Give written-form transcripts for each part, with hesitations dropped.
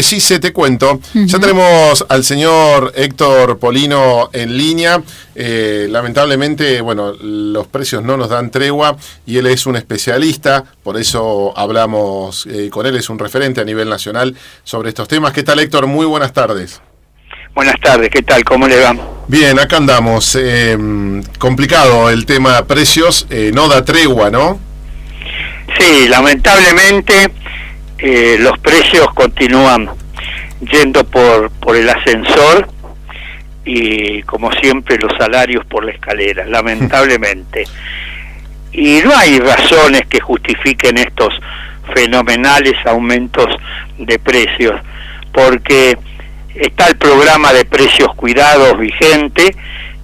Gise, te cuento. Ya tenemos al señor Héctor Polino en línea. Lamentablemente, bueno, los precios no nos dan tregua y él es un especialista, por eso hablamos con él, es un referente a nivel nacional sobre estos temas. ¿Qué tal, Héctor? Muy buenas tardes. Buenas tardes, ¿qué tal? ¿Cómo le va? Bien, acá andamos. Complicado el tema precios, no da tregua, ¿no? Sí, lamentablemente los precios continúan yendo por el ascensor y, como siempre, los salarios por la escalera, lamentablemente. Y no hay razones que justifiquen estos fenomenales aumentos de precios, porque está el programa de precios cuidados vigente,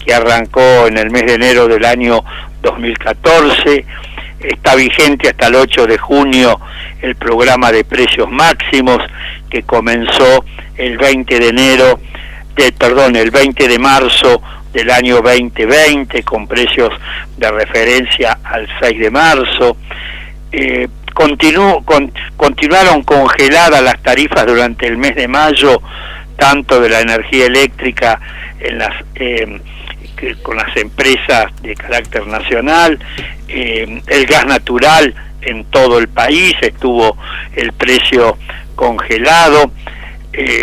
que arrancó en el mes de enero del año 2014, está vigente hasta el 8 de junio el programa de precios máximos, que comenzó el 20 de marzo del año 2020, con precios de referencia al 6 de marzo. Continuaron congeladas las tarifas durante el mes de mayo, tanto de la energía eléctrica con las empresas de carácter nacional, el gas natural en todo el país estuvo el precio congelado.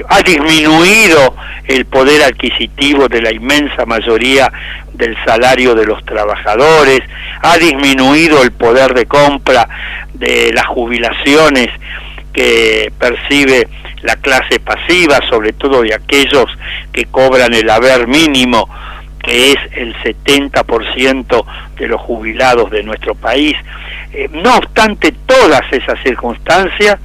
Ha disminuido el poder adquisitivo de la inmensa mayoría del salario de los trabajadores, ha disminuido el poder de compra de las jubilaciones que percibe la clase pasiva, sobre todo de aquellos que cobran el haber mínimo, que es el 70% de los jubilados de nuestro país. No obstante todas esas circunstancias,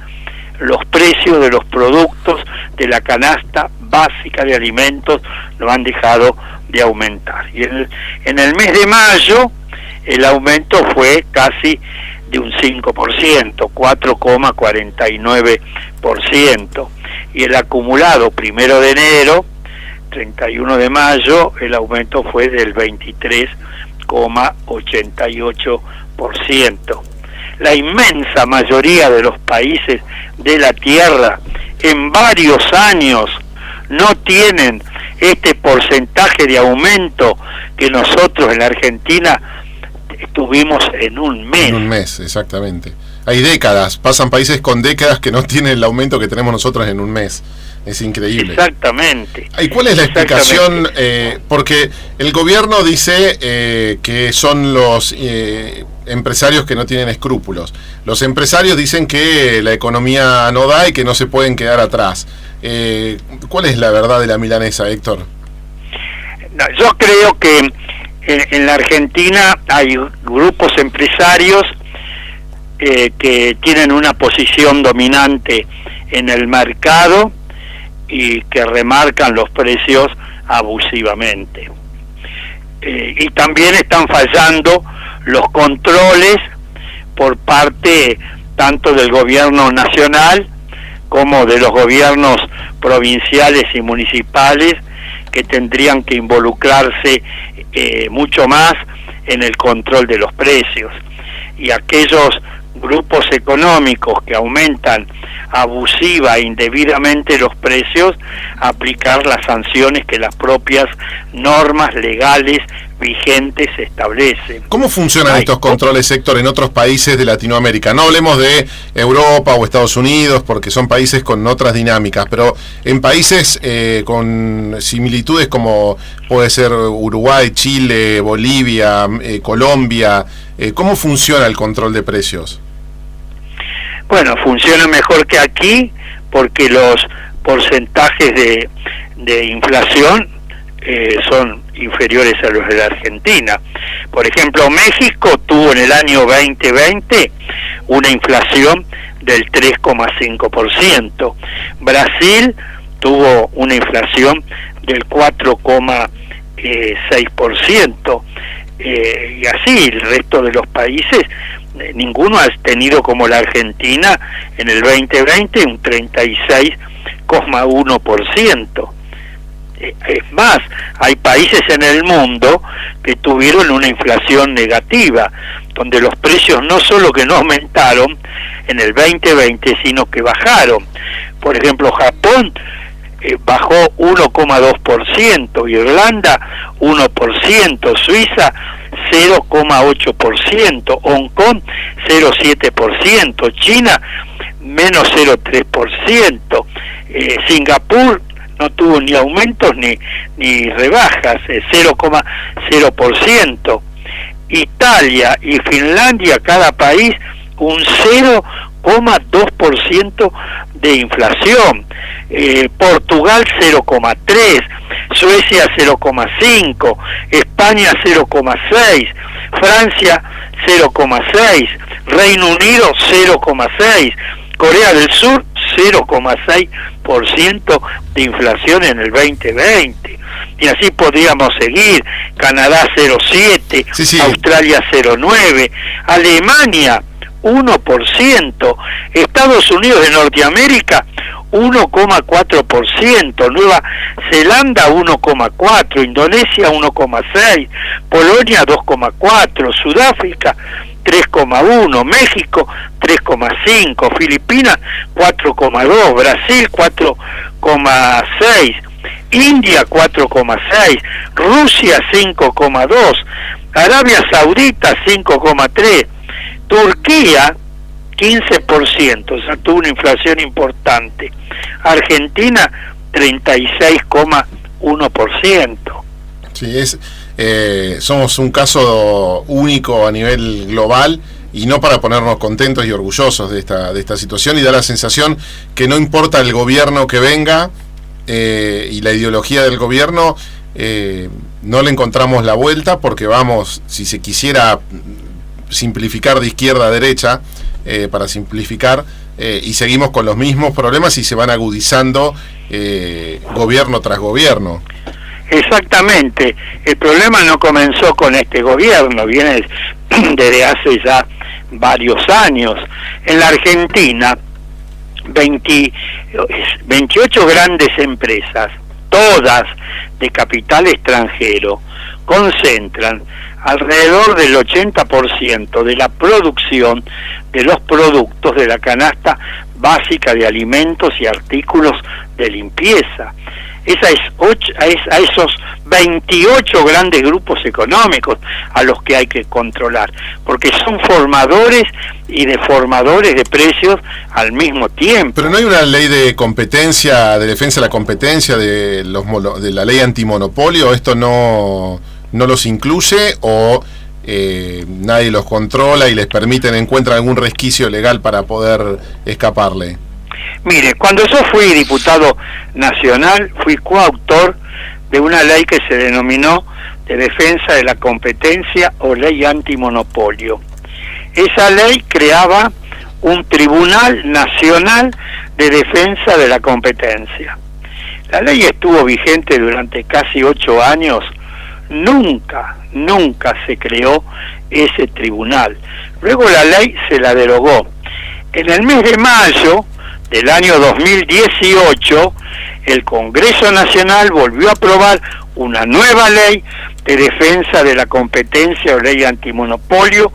los precios de los productos de la canasta básica de alimentos no han dejado de aumentar. Y en el mes de mayo el aumento fue casi de un 5%, 4,49%. Y el acumulado 1 de enero, 31 de mayo, el aumento fue del 23,88%. La inmensa mayoría de los países de la Tierra en varios años no tienen este porcentaje de aumento que nosotros en la Argentina tuvimos en un mes. En un mes, exactamente. Hay décadas, pasan países con décadas que no tienen el aumento que tenemos nosotros en un mes. Es increíble. Exactamente. ¿Y cuál es la explicación? Porque el gobierno dice que son los empresarios que no tienen escrúpulos. Los empresarios dicen que la economía no da y que no se pueden quedar atrás. ¿Cuál es la verdad de la milanesa, Héctor? No, yo creo que en la Argentina hay grupos empresarios que tienen una posición dominante en el mercado y que remarcan los precios abusivamente. Y también están fallando los controles por parte tanto del gobierno nacional como de los gobiernos provinciales y municipales, que tendrían que involucrarse mucho más en el control de los precios. Y aquellos grupos económicos que aumentan abusiva e indebidamente los precios, aplicar las sanciones que las propias normas legales vigentes establecen. ¿Cómo funcionan estos controles, Héctor, en otros países de Latinoamérica? No hablemos de Europa o Estados Unidos, porque son países con otras dinámicas, pero en países con similitudes como puede ser Uruguay, Chile, Bolivia, Colombia, ¿cómo funciona el control de precios? Bueno, funciona mejor que aquí, porque los porcentajes de inflación son inferiores a los de la Argentina. Por ejemplo, México tuvo en el año 2020 una inflación del 3,5%. Brasil tuvo una inflación del 4,6%. Y así el resto de los países, ninguno ha tenido como la Argentina en el 2020 un 36,1%. Es más, hay países en el mundo que tuvieron una inflación negativa, donde los precios no solo que no aumentaron en el 2020, sino que bajaron. Por ejemplo, Japón bajó 1,2%, Irlanda 1%, Suiza 0,8%, Hong Kong 0,7%, China menos 0,3%, Singapur no tuvo ni aumentos ni rebajas, 0,0%, Italia y Finlandia, cada país un 0,2% de inflación, Portugal 0,3%, Suecia 0,5%, España 0,6%, Francia 0,6%, Reino Unido 0,6%, Corea del Sur 0,6% de inflación en el 2020. Y así podríamos seguir. Canadá 0,7%, sí, sí. Australia 0,9%, Alemania 1%, Estados Unidos de Norteamérica 1,4%, Nueva Zelanda 1,4%, Indonesia 1,6%, Polonia 2,4%, Sudáfrica 3,1%, México 3,5%, Filipinas 4,2%, Brasil 4,6%, India 4,6%, Rusia 5,2%, Arabia Saudita 5,3%, Turquía 15%, o sea, tuvo una inflación importante. Argentina 36,1%. Sí, somos un caso único a nivel global, y no para ponernos contentos y orgullosos de esta situación, y da la sensación que no importa el gobierno que venga y la ideología del gobierno, no le encontramos la vuelta, porque vamos, si se quisiera simplificar de izquierda a derecha, para simplificar, y seguimos con los mismos problemas y se van agudizando gobierno tras gobierno. Exactamente, el problema no comenzó con este gobierno, viene desde hace ya varios años. En la Argentina, 28 grandes empresas, todas de capital extranjero, concentran alrededor del 80% de la producción de los productos de la canasta básica de alimentos y artículos de limpieza. A esos 28 grandes grupos económicos a los que hay que controlar, porque son formadores y deformadores de precios al mismo tiempo. Pero no hay una ley de competencia, de defensa de la competencia, de la ley antimonopolio. ¿Esto no los incluye, o nadie los controla y les permiten, encuentran algún resquicio legal para poder escaparle? Mire, cuando yo fui diputado nacional, fui coautor de una ley que se denominó de defensa de la competencia o ley antimonopolio. Esa ley creaba un Tribunal Nacional de Defensa de la Competencia. La ley estuvo vigente durante casi 8 años. Nunca se creó ese tribunal. Luego la ley se la derogó. En el mes de mayo del año 2018, el Congreso Nacional volvió a aprobar una nueva ley de defensa de la competencia o ley antimonopolio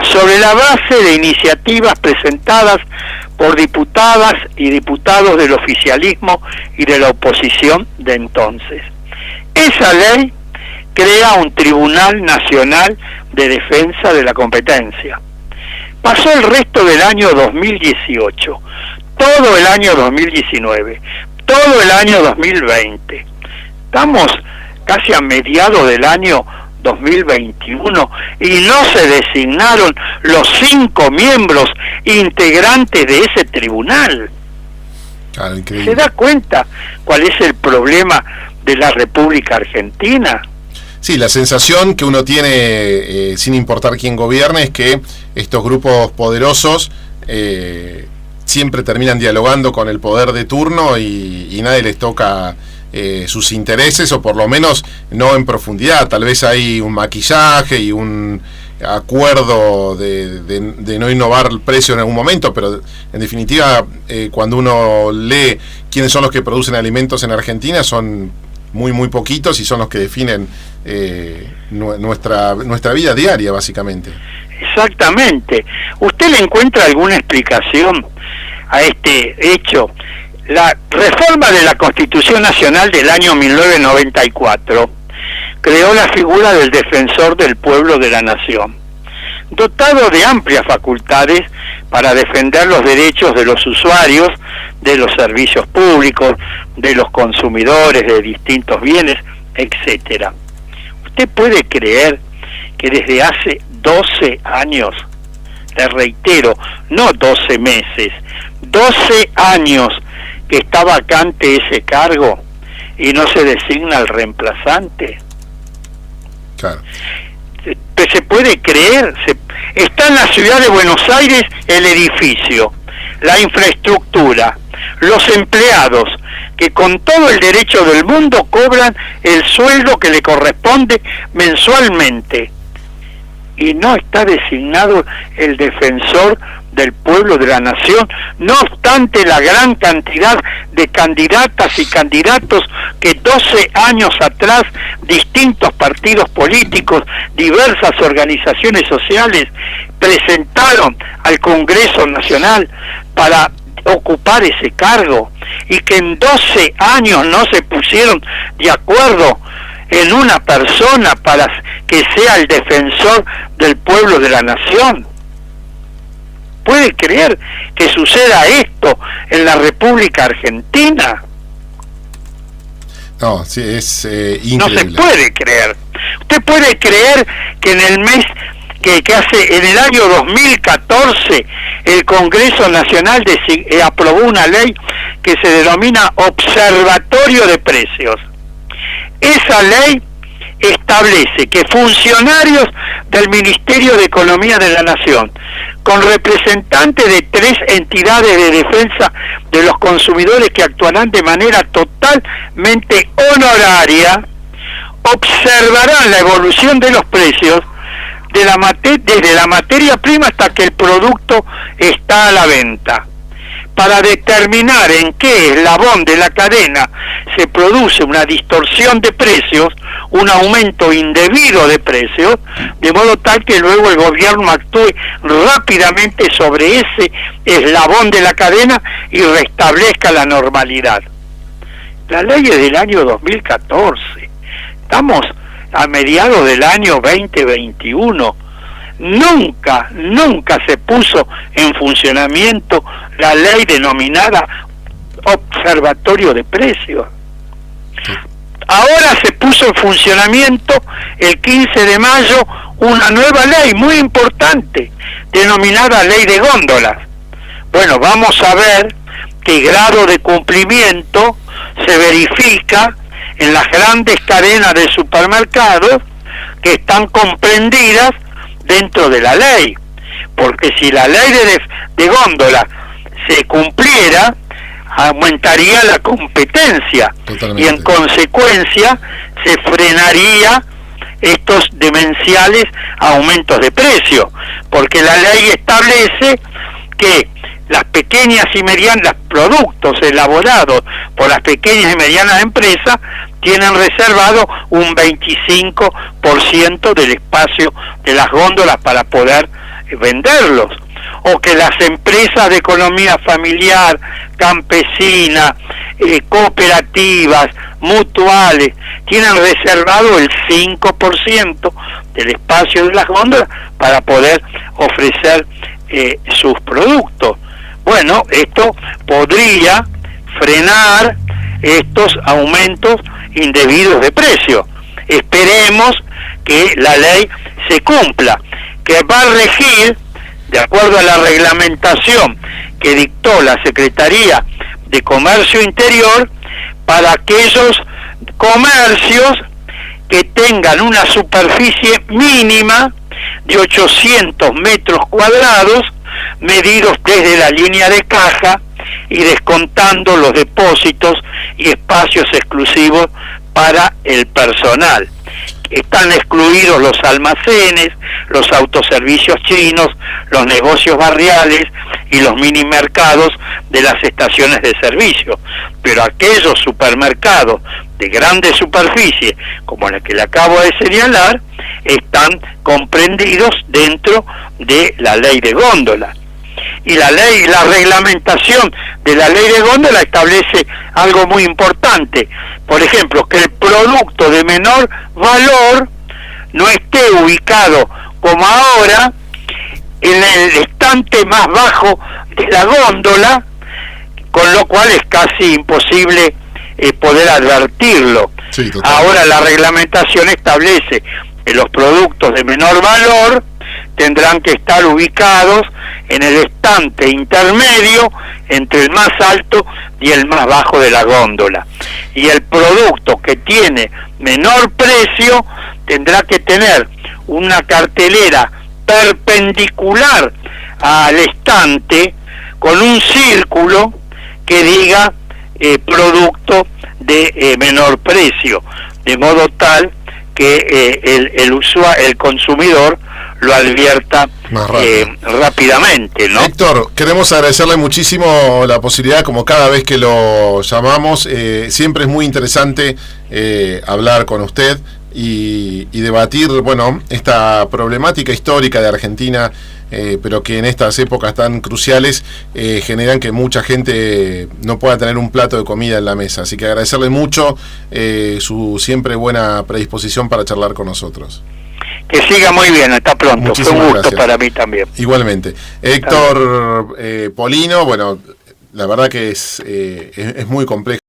sobre la base de iniciativas presentadas por diputadas y diputados del oficialismo y de la oposición de entonces. Esa ley crea un Tribunal Nacional de Defensa de la Competencia. Pasó el resto del año 2018, todo el año 2019, todo el año 2020. Estamos casi a mediados del año 2021 y no se designaron los 5 miembros integrantes de ese tribunal. Claro, increíble. ¿Se da cuenta cuál es el problema de la República Argentina? Sí, la sensación que uno tiene, sin importar quién gobierne, es que estos grupos poderosos siempre terminan dialogando con el poder de turno y nadie les toca sus intereses, o por lo menos no en profundidad. Tal vez hay un maquillaje y un acuerdo de no innovar el precio en algún momento, pero en definitiva, cuando uno lee quiénes son los que producen alimentos en Argentina, son muy poquitos y son los que definen nuestra vida diaria, básicamente. Exactamente. ¿Usted le encuentra alguna explicación a este hecho? La reforma de la Constitución Nacional del año 1994 creó la figura del defensor del pueblo de la nación, dotado de amplias facultades para defender los derechos de los usuarios de los servicios públicos, de los consumidores de distintos bienes, etcétera. ¿Usted puede creer que desde hace 12 años, le reitero, no 12 meses, 12 años que está vacante ese cargo y no se designa el reemplazante? Claro. Se puede creer. Está en la ciudad de Buenos Aires el edificio, la infraestructura, los empleados que con todo el derecho del mundo cobran el sueldo que le corresponde mensualmente, y no está designado el defensor del pueblo de la nación, no obstante la gran cantidad de candidatas y candidatos que 12 años atrás distintos partidos políticos, diversas organizaciones sociales presentaron al Congreso Nacional para ocupar ese cargo, y que en 12 años no se pusieron de acuerdo en una persona para que sea el defensor del pueblo de la nación. ¿Puede creer que suceda esto en la República Argentina? No, sí, es increíble. No se puede creer. ¿Usted puede creer que en el mes en el año 2014 el Congreso Nacional aprobó una ley que se denomina Observatorio de Precios? Esa ley establece que funcionarios del Ministerio de Economía de la Nación, con representantes de 3 entidades de defensa de los consumidores que actuarán de manera totalmente honoraria, observarán la evolución de los precios desde la materia prima hasta que el producto está a la venta, para determinar en qué eslabón de la cadena se produce una distorsión de precios, un aumento indebido de precios, de modo tal que luego el gobierno actúe rápidamente sobre ese eslabón de la cadena y restablezca la normalidad. La ley es del año 2014. Estamos a mediados del año 2021. Nunca se puso en funcionamiento la ley denominada Observatorio de Precios. Ahora se puso en funcionamiento el 15 de mayo una nueva ley muy importante, denominada Ley de Góndolas. Bueno, vamos a ver qué grado de cumplimiento se verifica en las grandes cadenas de supermercados que están comprendidas dentro de la ley, porque si la ley de góndola se cumpliera, aumentaría la competencia. Totalmente. Y en consecuencia se frenaría estos demenciales aumentos de precio, porque la ley establece que las pequeñas y medianas, productos elaborados por las pequeñas y medianas empresas tienen reservado un 25% del espacio de las góndolas para poder venderlos, o que las empresas de economía familiar, campesina, cooperativas, mutuales, tienen reservado el 5% del espacio de las góndolas para poder ofrecer sus productos. Bueno, esto podría frenar estos aumentos indebidos de precio. Esperemos que la ley se cumpla, que va a regir de acuerdo a la reglamentación que dictó la Secretaría de Comercio Interior para aquellos comercios que tengan una superficie mínima de 800 metros cuadrados medidos desde la línea de caja y descontando los depósitos y espacios exclusivos para el personal. Están excluidos los almacenes, los autoservicios chinos, los negocios barriales y los mini mercados de las estaciones de servicio. Pero aquellos supermercados de grandes superficies, como la que le acabo de señalar, están comprendidos dentro de la ley de góndola. Y la reglamentación de la ley de góndola establece algo muy importante. Por ejemplo, que el producto de menor valor no esté ubicado como ahora en el estante más bajo de la góndola, con lo cual es casi imposible poder advertirlo. Sí, ahora la reglamentación establece que los productos de menor valor tendrán que estar ubicados en el estante intermedio entre el más alto y el más bajo de la góndola. Y el producto que tiene menor precio tendrá que tener una cartelera perpendicular al estante con un círculo que diga producto de menor precio, de modo tal que el consumidor lo advierta rápidamente, ¿no? Héctor, queremos agradecerle muchísimo la posibilidad, como cada vez que lo llamamos, siempre es muy interesante hablar con usted y debatir, bueno, esta problemática histórica de Argentina, pero que en estas épocas tan cruciales generan que mucha gente no pueda tener un plato de comida en la mesa. Así que agradecerle mucho su siempre buena predisposición para charlar con nosotros. Que siga muy bien, hasta pronto. Muchísimas Fue un gusto gracias. para mí también. Igualmente. Héctor Polino, bueno, la verdad que es muy compleja